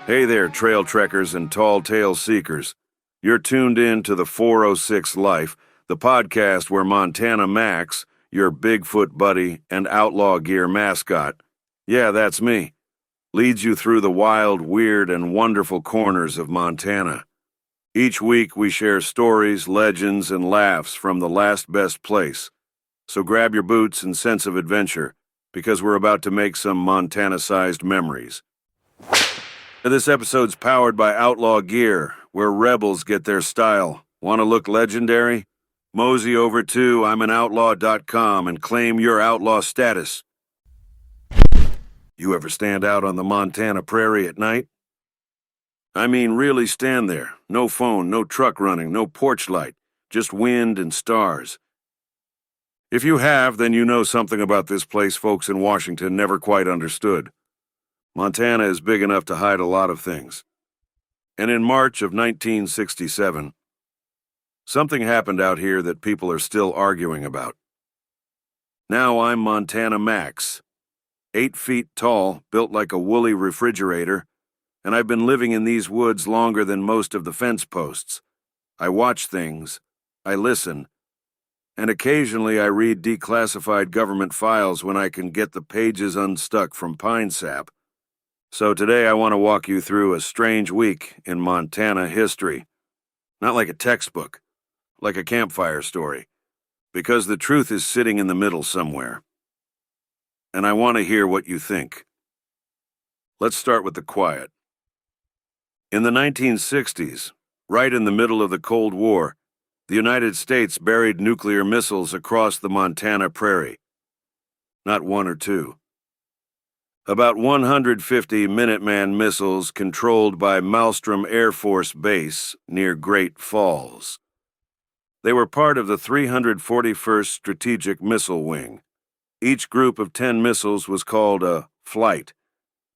Hey there, trail trekkers and tall tale seekers. You're tuned in to the 406 Life, the podcast where Montana Max, your Bigfoot buddy and outlaw gear mascot, yeah, that's me, leads you through the wild, weird, and wonderful corners of Montana. Each week we share stories, legends, and laughs from the last best place. So grab your boots and sense of adventure, because we're about to make some Montana-sized memories. This episode's powered by Outlaw Gear, where rebels get their style. Want to look legendary? Mosey over to I'mAnOutlaw.com and claim your outlaw status. You ever stand out on the Montana prairie at night? I mean, really stand there. No phone, no truck running, no porch light, just wind and stars. If you have, then you know something about this place folks in Washington never quite understood. Montana is big enough to hide a lot of things. And in March of 1967, something happened out here that people are still arguing about. Now I'm Montana Max, 8 feet tall, built like a woolly refrigerator, and I've been living in these woods longer than most of the fence posts. I watch things, I listen, and occasionally I read declassified government files when I can get the pages unstuck from pine sap. So today I want to walk you through a strange week in Montana history. Not like a textbook, like a campfire story, because the truth is sitting in the middle somewhere. And I want to hear what you think. Let's start with the quiet. In the 1960s, right in the middle of the Cold War, the United States buried nuclear missiles across the Montana prairie. Not one or two. About 150 Minuteman missiles controlled by Malmstrom Air Force Base near Great Falls. They were part of the 341st Strategic Missile Wing. Each group of 10 missiles was called a flight,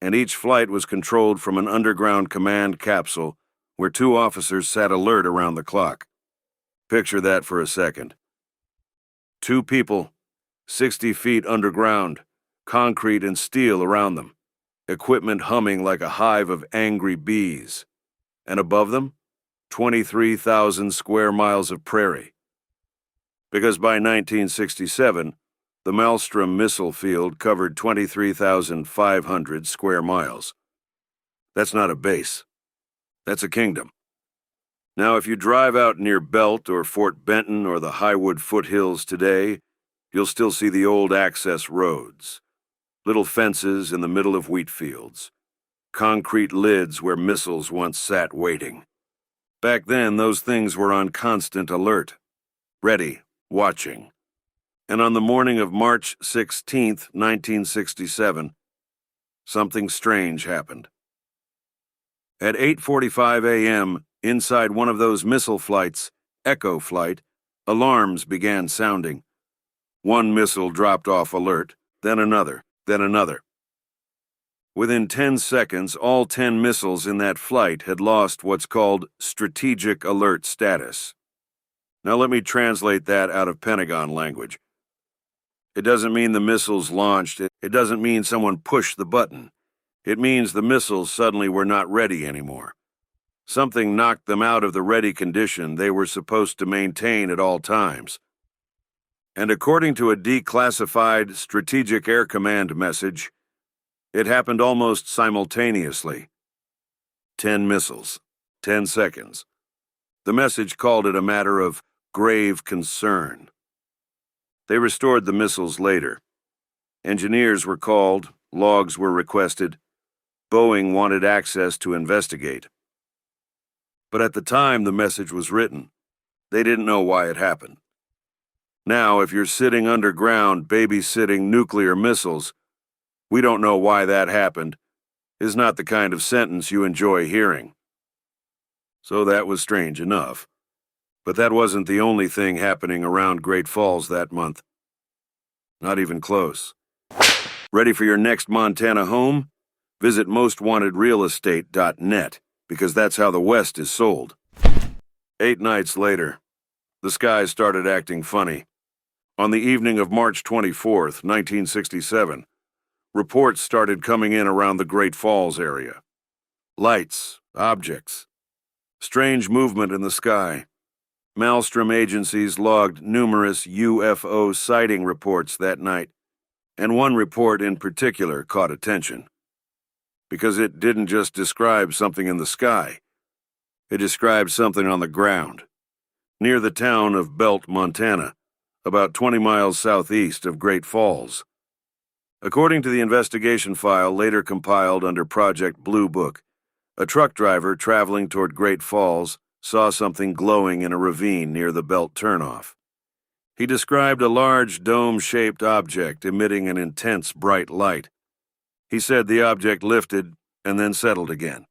and each flight was controlled from an underground command capsule where 2 officers sat alert around the clock. Picture that for a second. 2 people, 60 feet underground, concrete and steel around them, equipment humming like a hive of angry bees. And above them, 23,000 square miles of prairie. Because by 1967, the Malmstrom missile field covered 23,500 square miles. That's not a base. That's a kingdom. Now, if you drive out near Belt or Fort Benton or the Highwood foothills today, you'll still see the old access roads. Little fences in the middle of wheat fields. Concrete lids where missiles once sat waiting. Back then, those things were on constant alert. Ready, watching. And on the morning of March 16th, 1967, something strange happened. At 8:45 a.m., inside one of those missile flights, Echo Flight, alarms began sounding. One missile dropped off alert, then another. Then another. Within 10 seconds, all 10 missiles in that flight had lost what's called strategic alert status. Now let me translate that out of Pentagon language. It doesn't mean the missiles launched. It doesn't mean someone pushed the button. It means the missiles suddenly were not ready anymore. Something knocked them out of the ready condition they were supposed to maintain at all times. And according to a declassified Strategic Air Command message, it happened almost simultaneously. 10 missiles, 10 seconds. The message called it a matter of grave concern. They restored the missiles later. Engineers were called, logs were requested. Boeing wanted access to investigate. But at the time the message was written, they didn't know why it happened. Now, if you're sitting underground babysitting nuclear missiles, we don't know why that happened, is not the kind of sentence you enjoy hearing. So that was strange enough. But that wasn't the only thing happening around Great Falls that month. Not even close. Ready for your next Montana home? Visit mostwantedrealestate.net, because that's how the West is sold. 8 nights later, the skies started acting funny. On the evening of March 24th, 1967, reports started coming in around the Great Falls area. Lights, objects, strange movement in the sky. Malmstrom agencies logged numerous UFO sighting reports that night, and one report in particular caught attention. Because it didn't just describe something in the sky. It described something on the ground, near the town of Belt, Montana, about 20 miles southeast of Great Falls. According to the investigation file later compiled under Project Blue Book, a truck driver traveling toward Great Falls saw something glowing in a ravine near the Belt turnoff. He described a large dome-shaped object emitting an intense bright light. He said the object lifted and then settled again.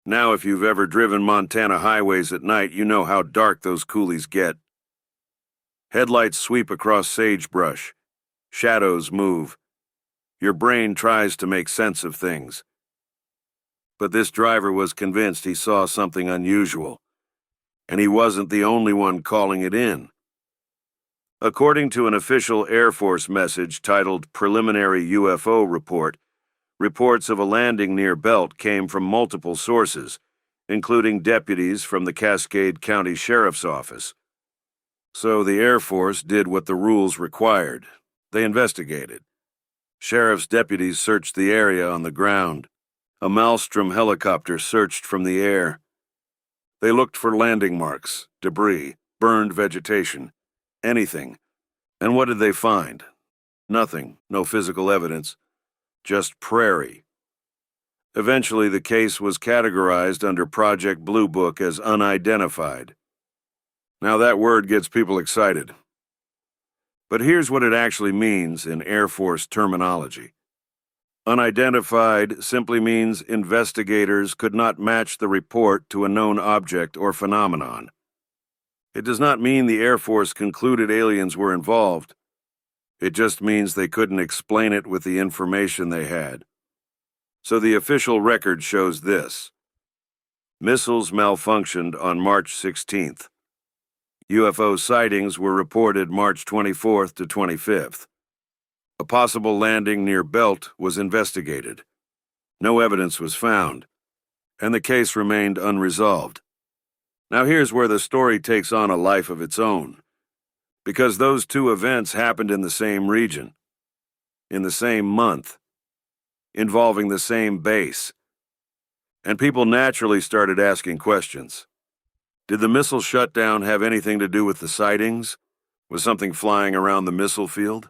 Now, if you've ever driven Montana highways at night, you know how dark those coulees get. Headlights sweep across sagebrush. Shadows move. Your brain tries to make sense of things. But this driver was convinced he saw something unusual, and he wasn't the only one calling it in. According to an official Air Force message titled Preliminary UFO Report, reports of a landing near Belt came from multiple sources, including deputies from the Cascade County Sheriff's Office. So the Air Force did what the rules required. They investigated. Sheriff's deputies searched the area on the ground. A Malstrom helicopter searched from the air. They looked for landing marks, debris, burned vegetation, anything. And what did they find? Nothing, no physical evidence, just prairie. Eventually, the case was categorized under Project Blue Book as unidentified. Now that word gets people excited. But here's what it actually means in Air Force terminology. Unidentified simply means investigators could not match the report to a known object or phenomenon. It does not mean the Air Force concluded aliens were involved. It just means they couldn't explain it with the information they had. So the official record shows this. Missiles malfunctioned on March 16th. UFO sightings were reported March 24th to 25th. A possible landing near Belt was investigated. No evidence was found, and the case remained unresolved. Now here's where the story takes on a life of its own, because those two events happened in the same region, in the same month, involving the same base, and people naturally started asking questions. Did the missile shutdown have anything to do with the sightings? Was something flying around the missile field?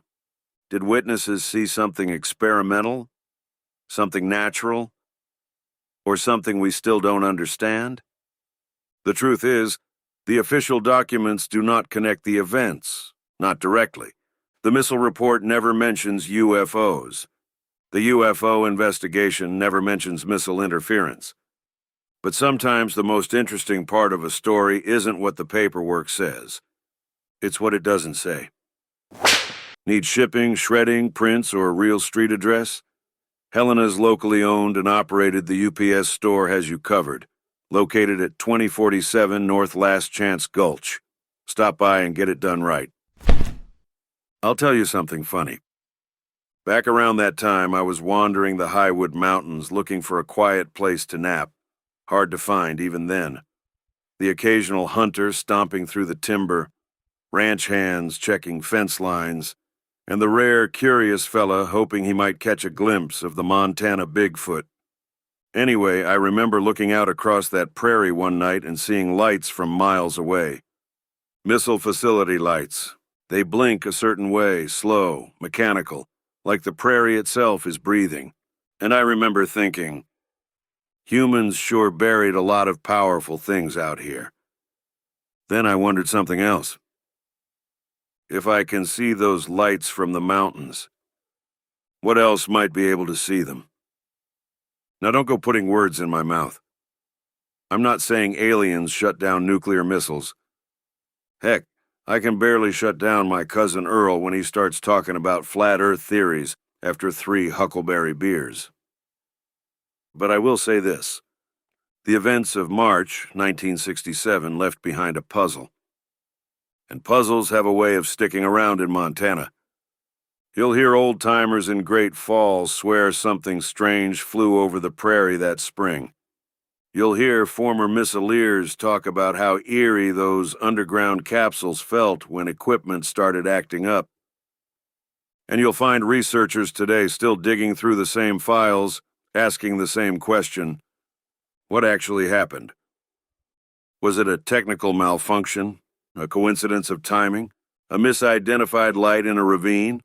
Did witnesses see something experimental, something natural, or something we still don't understand? The truth is, the official documents do not connect the events, not directly. The missile report never mentions UFOs. The UFO investigation never mentions missile interference. But sometimes the most interesting part of a story isn't what the paperwork says. It's what it doesn't say. Need shipping, shredding, prints, or a real street address? Helena's locally owned and operated the UPS store has you covered, located at 2047 North Last Chance Gulch. Stop by and get it done right. I'll tell you something funny. Back around that time, I was wandering the Highwood Mountains looking for a quiet place to nap. Hard to find even then. The occasional hunter stomping through the timber, ranch hands checking fence lines, and the rare, curious fella hoping he might catch a glimpse of the Montana Bigfoot. Anyway, I remember looking out across that prairie one night and seeing lights from miles away. Missile facility lights. They blink a certain way, slow, mechanical, like the prairie itself is breathing. And I remember thinking, humans sure buried a lot of powerful things out here. Then I wondered something else. If I can see those lights from the mountains, what else might be able to see them? Now don't go putting words in my mouth. I'm not saying aliens shut down nuclear missiles. Heck, I can barely shut down my cousin Earl when he starts talking about flat earth theories after 3 Huckleberry beers. But I will say this. The events of March 1967 left behind a puzzle. And puzzles have a way of sticking around in Montana. You'll hear old-timers in Great Falls swear something strange flew over the prairie that spring. You'll hear former missileers talk about how eerie those underground capsules felt when equipment started acting up. And you'll find researchers today still digging through the same files, asking the same question: what actually happened? Was it a technical malfunction, a coincidence of timing, a misidentified light in a ravine,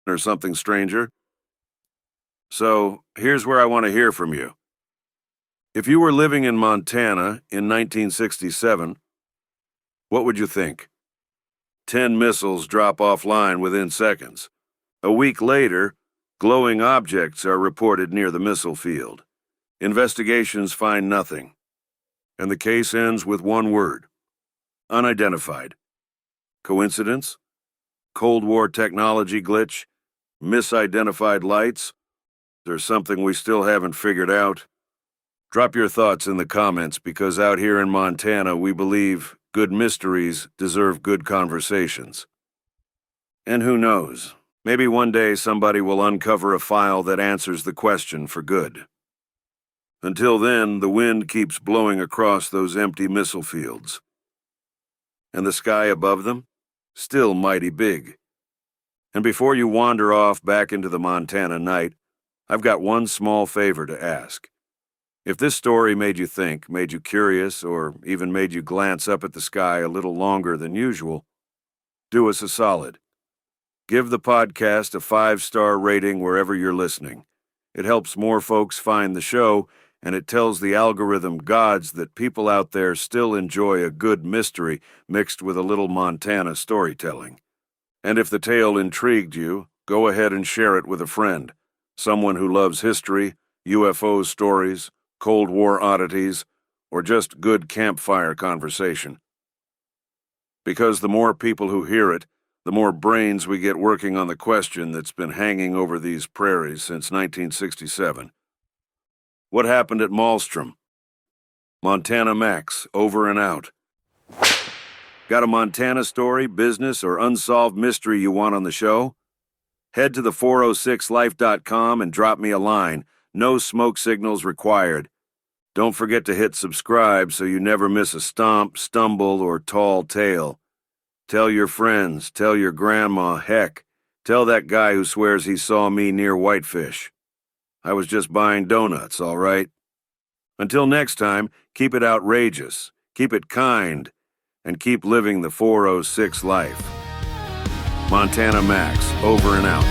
or something stranger? So, here's where I want to hear from you. If you were living in Montana in 1967, what would you think? 10 missiles drop offline within seconds. A week later, glowing objects are reported near the missile field. Investigations find nothing. And the case ends with one word: unidentified. Coincidence? Cold War technology glitch? Misidentified lights? There's something we still haven't figured out. Drop your thoughts in the comments, because out here in Montana, we believe good mysteries deserve good conversations. And who knows, maybe one day somebody will uncover a file that answers the question for good. Until then, the wind keeps blowing across those empty missile fields. And the sky above them? Still mighty big. And before you wander off back into the Montana night, I've got one small favor to ask. If this story made you think, made you curious, or even made you glance up at the sky a little longer than usual, do us a solid. Give the podcast a 5-star rating wherever you're listening. It helps more folks find the show, and it tells the algorithm gods that people out there still enjoy a good mystery mixed with a little Montana storytelling. And if the tale intrigued you, go ahead and share it with a friend, someone who loves history, UFO stories, Cold War oddities, or just good campfire conversation. Because the more people who hear it, the more brains we get working on the question that's been hanging over these prairies since 1967. What happened at Malmstrom? Montana Max, over and out. Got a Montana story, business, or unsolved mystery you want on the show? Head to the406life.com and drop me a line. No smoke signals required. Don't forget to hit subscribe so you never miss a stomp, stumble, or tall tale. Tell your friends, tell your grandma, heck, tell that guy who swears he saw me near Whitefish. I was just buying donuts, all right? Until next time, keep it outrageous, keep it kind, and keep living the 406 life. Montana Max, over and out.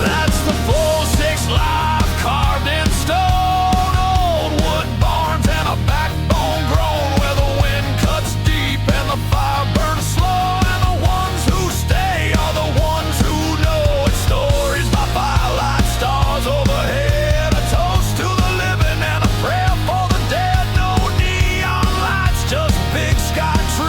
That's the 406 life, carved in stone, old wood barns and a backbone grown where the wind cuts deep and the fire burns slow, and the ones who stay are the ones who know it. Stories by firelight, stars overhead, a toast to the living and a prayer for the dead. No neon lights, just big sky trees.